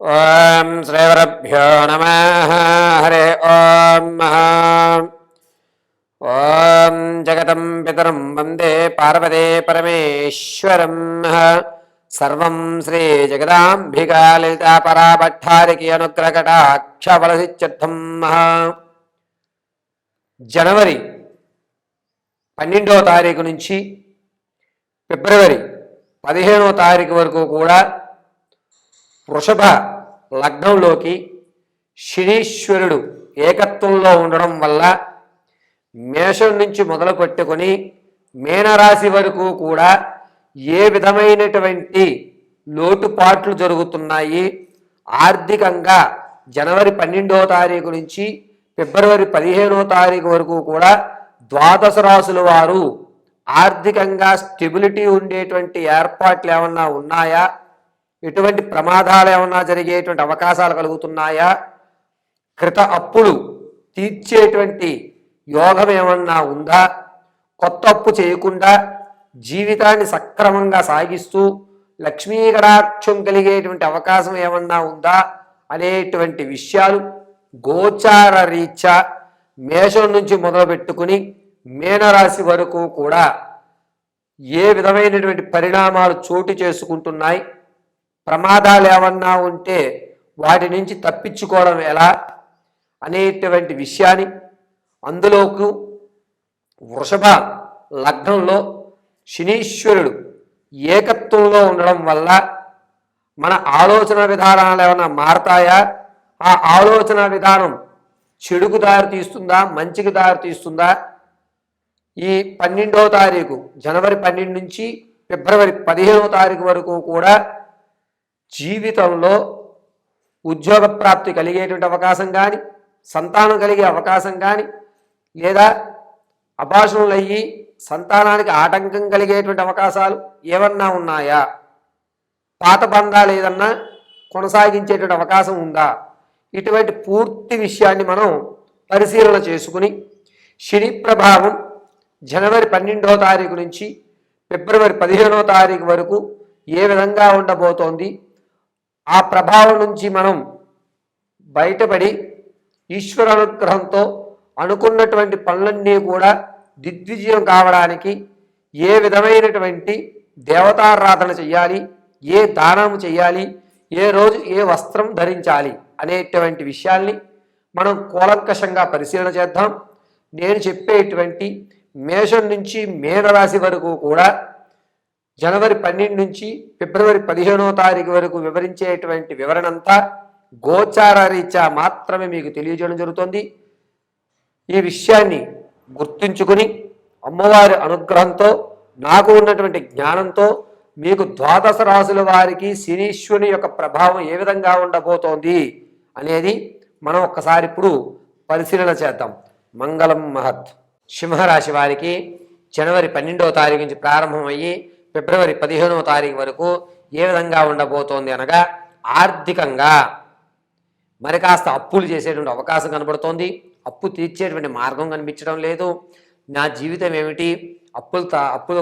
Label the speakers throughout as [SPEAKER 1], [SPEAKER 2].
[SPEAKER 1] ఓం శ్రీగురుభ్యో నమః. హరి ఓం. ఓం జగతం పితరం వందే పార్వతే పరమేశ్వరం. సర్వం శ్రీ జగదాంబికా లలితా పరాభట్టారికి అనుగ్రహకటాక్ష ఫలసిత్యర్థం. జనవరి 12వ తారీఖు నుంచి ఫిబ్రవరి 15వ తారీఖు వరకు కూడా వృషభ లగ్నంలోకి శనీశ్వరుడు ఏకత్వంలో ఉండడం వల్ల మేషం నుంచి మొదలు పెట్టుకొని మీనరాశి వరకు కూడా ఏ విధమైనటువంటి లోటుపాట్లు జరుగుతున్నాయి, ఆర్థికంగా జనవరి 12వ తారీఖు నుంచి ఫిబ్రవరి 15వ తారీఖు వరకు కూడా ద్వాదశ రాశుల వారు ఆర్థికంగా స్టెబిలిటీ ఉండేటువంటి ఏర్పాట్లు ఏమన్నా ఉన్నాయా, ఎటువంటి ప్రమాదాలు ఏమన్నా జరిగేటువంటి అవకాశాలు కలుగుతున్నాయా, కృత అప్పులు తీర్చేటువంటి యోగం ఏమన్నా ఉందా, కొత్త అప్పు చేయకుండా జీవితాన్ని సక్రమంగా సాగిస్తూ లక్ష్మీ కటాక్షం కలిగేటువంటి అవకాశం ఏమన్నా ఉందా అనేటువంటి విషయాలు గోచార రీత్యా మేషం నుంచి మొదలుపెట్టుకుని మీనరాశి వరకు కూడా ఏ విధమైనటువంటి పరిణామాలు చోటు చేసుకుంటున్నాయి, ప్రమాదాలు ఏమన్నా ఉంటే వాటి నుంచి తప్పించుకోవడం ఎలా అనేటువంటి విషయాన్ని, అందులోకి వృషభ లగ్నంలో శనీశ్వరుడు ఏకత్వంలో ఉండడం వల్ల మన ఆలోచన విధానాలు ఏమైనా మారతాయా, ఆ ఆలోచన విధానం చెడుకు దారి తీస్తుందా, మంచికి దారి తీస్తుందా, ఈ 12వ తారీఖు జనవరి 12 నుంచి ఫిబ్రవరి 15వ తారీఖు వరకు కూడా జీవితంలో ఉద్యోగ ప్రాప్తి కలిగేటువంటి అవకాశం కానీ, సంతానం కలిగే అవకాశం కానీ, లేదా అభాషణలు అయ్యి సంతానానికి ఆటంకం కలిగేటువంటి అవకాశాలు ఏమన్నా ఉన్నాయా, పాత బంధాలు ఏదన్నా కొనసాగించేటువంటి అవకాశం ఉందా, ఇటువంటి పూర్తి విషయాన్ని మనం పరిశీలన చేసుకుని శని ప్రభావం జనవరి 12వ తారీఖు నుంచి ఫిబ్రవరి 15వ తారీఖు వరకు ఏ విధంగా ఉండబోతోంది, ఆ ప్రభావం నుంచి మనం బయటపడి ఈశ్వర అనుగ్రహంతో అనుకున్నటువంటి పనులన్నీ కూడా దిగ్విజయం కావడానికి ఏ విధమైనటువంటి దేవతారాధన చెయ్యాలి, ఏ దానము చెయ్యాలి, ఏ రోజు ఏ వస్త్రం ధరించాలి అనేటువంటి విషయాల్ని మనం కూలంకషంగా పరిశీలన చేద్దాం. నేను చెప్పేటువంటి మేషం నుంచి మీనరాశి వరకు కూడా జనవరి 12 నుంచి ఫిబ్రవరి 15వ తారీఖు వరకు వివరించేటువంటి వివరణంతా గోచార రీత్యా మాత్రమే మీకు తెలియజేయడం జరుగుతుంది. ఈ విషయాన్ని గుర్తుంచుకుని అమ్మవారి అనుగ్రహంతో, నాకు ఉన్నటువంటి జ్ఞానంతో మీకు ద్వాదశ రాశుల వారికి శనీశ్వరుని యొక్క ప్రభావం ఏ విధంగా ఉండబోతోంది అనేది మనం ఒక్కసారి ఇప్పుడు పరిశీలన చేద్దాం. మంగళం మహత్. సింహరాశి వారికి జనవరి 12వ తారీఖు నుంచి ప్రారంభమయ్యి ఫిబ్రవరి 15వ తారీఖు వరకు ఏ విధంగా ఉండబోతోంది అనగా, ఆర్థికంగా మరి కాస్త అప్పులు చేసేటువంటి అవకాశం కనబడుతోంది. అప్పు తీర్చేటువంటి మార్గం కనిపించడం లేదు. నా జీవితం ఏమిటి, అప్పులు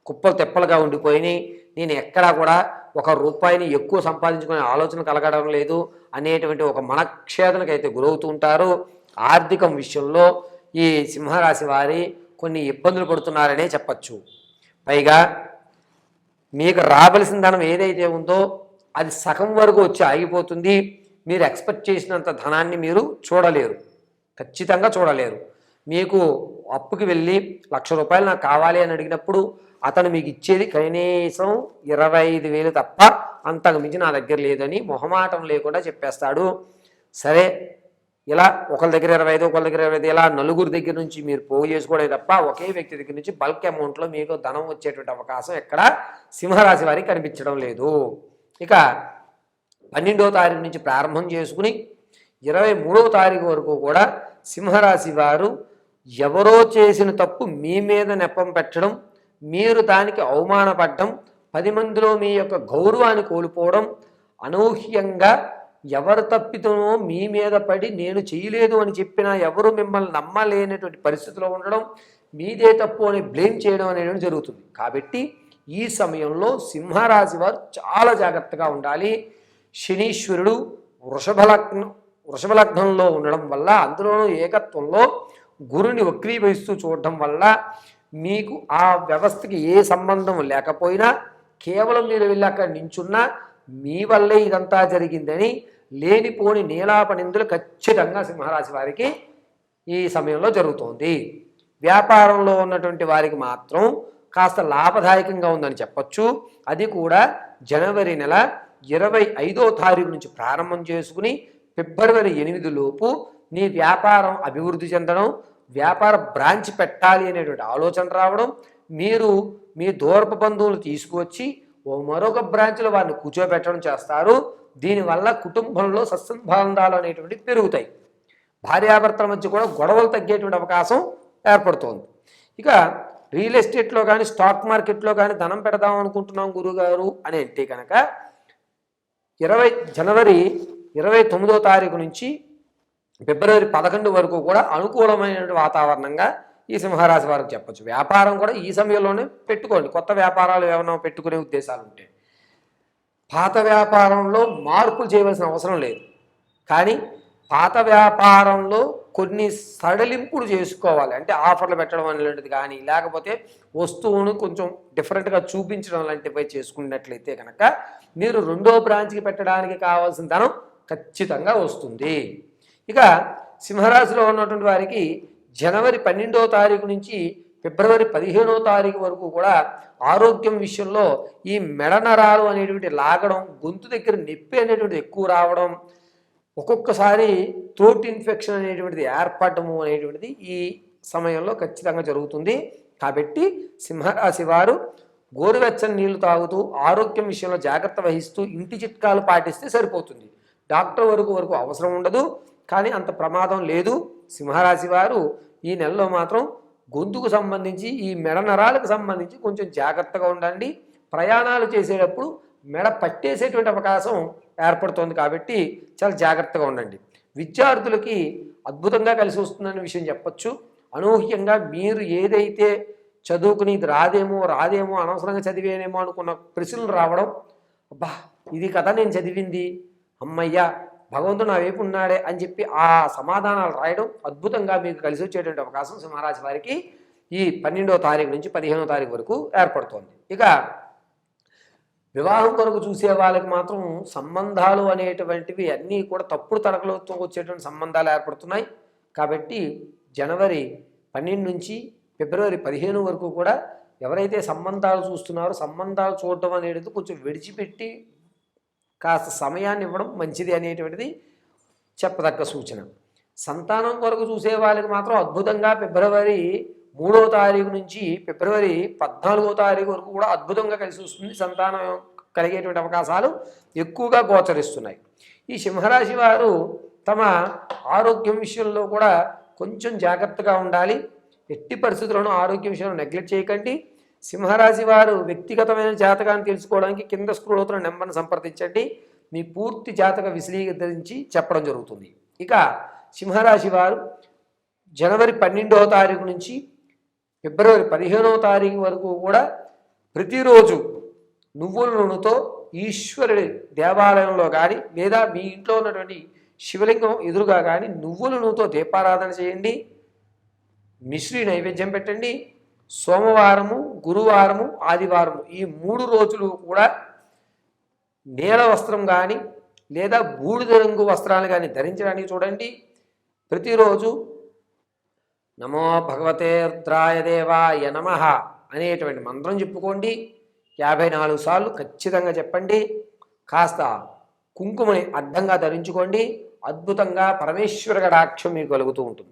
[SPEAKER 1] కుప్పలు తెప్పలుగా ఉండిపోయినాయి, నేను ఎక్కడా కూడా ఒక రూపాయిని ఎక్కువ సంపాదించుకునే ఆలోచన కలగడం లేదు అనేటువంటి ఒక మనక్షేదనకు అయితే గురవుతూ ఉంటారు. ఆర్థికం విషయంలో ఈ సింహరాశి వారి కొన్ని ఇబ్బందులు పడుతున్నారనే చెప్పచ్చు. పైగా మీకు రావలసిన ధనం ఏదైతే ఉందో అది సగం వరకు వచ్చి ఆగిపోతుంది. మీరు ఎక్స్పెక్ట్ చేసినంత ధనాన్ని మీరు చూడలేరు, ఖచ్చితంగా చూడలేరు. మీకు అప్పుకి వెళ్ళి 1,00,000 రూపాయలు నాకు కావాలి అని అడిగినప్పుడు అతను మీకు ఇచ్చేది కనీసం 25,000 తప్ప అంతకు మించి నా దగ్గర లేదని మొహమాటం లేకుండా చెప్పేస్తాడు. సరే, ఇలా ఒకరి దగ్గర 25, ఒకరి దగ్గర 25, ఇలా నలుగురు దగ్గర నుంచి మీరు పోగు చేసుకోవడం తప్ప ఒకే వ్యక్తి దగ్గర నుంచి బల్క్ అమౌంట్లో మీకు ధనం వచ్చేటువంటి అవకాశం ఎక్కడ సింహరాశి వారికి కనిపించడం లేదు. ఇక 12వ తారీఖు నుంచి ప్రారంభం చేసుకుని 23వ తారీఖు వరకు కూడా సింహరాశి వారు ఎవరో చేసిన తప్పు మీ మీద నెపం పెట్టడం, మీరు దానికి అవమానపడడం, 10 మందిలో మీ యొక్క గౌరవాన్ని కోల్పోవడం, అనూహ్యంగా ఎవరు తప్పితనో మీ మీద పడి నేను చేయలేదు అని చెప్పినా ఎవరు మిమ్మల్ని నమ్మలేనటువంటి పరిస్థితిలో ఉండడం, మీదే తప్పు అని బ్లేమ్ చేయడం అనేది జరుగుతుంది. కాబట్టి ఈ సమయంలో సింహరాశి వారు చాలా జాగ్రత్తగా ఉండాలి. శనీశ్వరుడు వృషభ లగ్నంలో ఉండడం వల్ల, అందులోనూ ఏకత్వంలో గురుని వక్రీభవిస్తూ చూడడం వల్ల మీకు ఆ వ్యవస్థకి ఏ సంబంధం లేకపోయినా కేవలం మీరు వెళ్ళి అక్కడ నించున్నా మీ వల్లే ఇదంతా జరిగిందని లేనిపోని నీలాపనిందులు ఖచ్చితంగా సింహరాశి వారికి ఈ సమయంలో జరుగుతోంది. వ్యాపారంలో ఉన్నటువంటి వారికి మాత్రం కాస్త లాభదాయకంగా ఉందని చెప్పచ్చు. అది కూడా జనవరి నెల 25వ తారీఖు నుంచి ప్రారంభం చేసుకుని ఫిబ్రవరి 8 లోపు నీ వ్యాపారం అభివృద్ధి చెందడం, వ్యాపార బ్రాంచ్ పెట్టాలి అనేటువంటి ఆలోచన రావడం, మీరు మీ దూరపు బంధువులు తీసుకువచ్చి మరొక బ్రాంచ్లో వారిని కూర్చోబెట్టడం చేస్తారు. దీనివల్ల కుటుంబంలో సత్సంబంధాలు అనేటువంటివి పెరుగుతాయి. భార్యాభర్తల మధ్య కూడా గొడవలు తగ్గేటువంటి అవకాశం ఏర్పడుతోంది. ఇక రియల్ ఎస్టేట్లో కానీ స్టాక్ మార్కెట్లో కానీ ధనం పెడదాం అనుకుంటున్నాం గురుగారు అని అంటే కనుక జనవరి 29వ తారీఖు నుంచి ఫిబ్రవరి 11 వరకు కూడా అనుకూలమైనటువంటి వాతావరణంగా ఈ సింహరాశి వారికి చెప్పచ్చు. వ్యాపారం కూడా ఈ సమయంలోనే పెట్టుకోండి. కొత్త వ్యాపారాలు ఏమైనా పెట్టుకునే ఉద్దేశాలు ఉంటే. పాత వ్యాపారంలో మార్పులు చేయవలసిన అవసరం లేదు. కానీ పాత వ్యాపారంలో కొన్ని సడలింపులు చేసుకోవాలి. అంటే ఆఫర్లు పెట్టడం అనేటువంటిది కానీ, లేకపోతే వస్తువును కొంచెం డిఫరెంట్గా చూపించడం లాంటివి చేసుకున్నట్లయితే కనుక మీరు రెండో బ్రాంచ్కి పెట్టడానికి కావాల్సిన ధనం ఖచ్చితంగా వస్తుంది. ఇక సింహరాశిలో ఉన్నటువంటి వారికి జనవరి 12వ తారీఖు నుంచి ఫిబ్రవరి 15వ తారీఖు వరకు కూడా ఆరోగ్యం విషయంలో ఈ మెడ నరాలు అనేటువంటి లాగడం, గొంతు దగ్గర నొప్పి అనేటువంటిది ఎక్కువ రావడం, ఒక్కొక్కసారి థ్రోట్ ఇన్ఫెక్షన్ అనేటువంటిది ఏర్పడము అనేటువంటిది ఈ సమయంలో ఖచ్చితంగా జరుగుతుంది. కాబట్టి సింహరాశి వారు గోరువెచ్చని నీళ్లు తాగుతూ ఆరోగ్యం విషయంలో జాగ్రత్త వహిస్తూ ఇంటి చిట్కాలు పాటిస్తే సరిపోతుంది. డాక్టర్ వరకు అవసరం ఉండదు. కానీ అంత ప్రమాదం లేదు. సింహరాశి వారు ఈ నెలలో మాత్రం గొంతుకు సంబంధించి ఈ మెడ నరాలకు సంబంధించి కొంచెం జాగ్రత్తగా ఉండండి. ప్రయాణాలు చేసేటప్పుడు మెడ పట్టేసేటువంటి అవకాశం ఏర్పడుతోంది కాబట్టి చాలా జాగ్రత్తగా ఉండండి. విద్యార్థులకి అద్భుతంగా కలిసి వస్తుందనే విషయం చెప్పచ్చు. అనూహ్యంగా మీరు ఏదైతే చదువుకుని ఇది రాదేమో అనవసరంగా చదివేనేమో అనుకున్న ప్రశ్నలు రావడం, అబ్బా ఇది కదా నేను చదివింది, అమ్మయ్యా భగవంతుడు నా వైపు ఉన్నాడే అని చెప్పి ఆ సమాధానాలు రాయడం అద్భుతంగా మీకు కలిసి వచ్చేటువంటి అవకాశం సింహరాశి వారికి ఈ 12వ తారీఖు నుంచి 15వ తారీఖు వరకు ఏర్పడుతోంది. ఇక వివాహం కొరకు చూసే వాళ్ళకి మాత్రం సంబంధాలు అనేటువంటివి అన్నీ కూడా తప్పుడు తడకలతో వచ్చేటువంటి సంబంధాలు ఏర్పడుతున్నాయి. కాబట్టి జనవరి 12 నుంచి ఫిబ్రవరి 15 వరకు కూడా ఎవరైతే సంబంధాలు చూస్తున్నారో సంబంధాలు చూడడం అనేది కొంచెం విడిచిపెట్టి కాస్త సమయాన్ని ఇవ్వడం మంచిది అనేటువంటిది చెప్పదగ్గ సూచన. సంతానం కొరకు చూసే వాళ్ళకి మాత్రం అద్భుతంగా ఫిబ్రవరి 3వ తారీఖు నుంచి ఫిబ్రవరి 14వ తారీఖు వరకు కూడా అద్భుతంగా కలిసి వస్తుంది. సంతానం కలిగేటువంటి అవకాశాలు ఎక్కువగా గోచరిస్తున్నాయి. ఈ సింహరాశి వారు తమ ఆరోగ్యం విషయంలో కూడా కొంచెం జాగ్రత్తగా ఉండాలి. ఎట్టి పరిస్థితుల్లోనూ ఆరోగ్య విషయంలో నెగ్లెక్ట్ చేయకండి. సింహరాశి వారు వ్యక్తిగతమైన జాతకాన్ని తెలుసుకోవడానికి కింద స్క్రోల్ అవుతున్న నెంబర్ని సంప్రదించండి. మీ పూర్తి జాతక విశ్లేషించి చెప్పడం జరుగుతుంది. ఇక సింహరాశి వారు జనవరి 12వ తారీఖు నుంచి ఫిబ్రవరి 15వ తారీఖు వరకు కూడా ప్రతిరోజు నువ్వుల నూనెతో ఈశ్వరుడి దేవాలయంలో కానీ లేదా మీ ఇంట్లో ఉన్నటువంటి శివలింగం ఎదురుగా కానీ నువ్వుల నూనెతో దీపారాధన చేయండి. మిశ్రీ నైవేద్యం పెట్టండి. సోమవారము, గురువారము, ఆదివారము ఈ 3 రోజులు కూడా నీల వస్త్రం కానీ లేదా బూడిద రంగు వస్త్రాలు కానీ ధరించడానికి చూడండి. ప్రతిరోజు నమో భగవతే రుద్రాయ దేవాయ నమః అనేటువంటి మంత్రం చెప్పుకోండి. 54 సార్లు ఖచ్చితంగా చెప్పండి. కాస్త కుంకుమని అడ్డంగా ధరించుకోండి. అద్భుతంగా పరమేశ్వర కటాక్షం మీకు కలుగుతూ ఉంటుంది.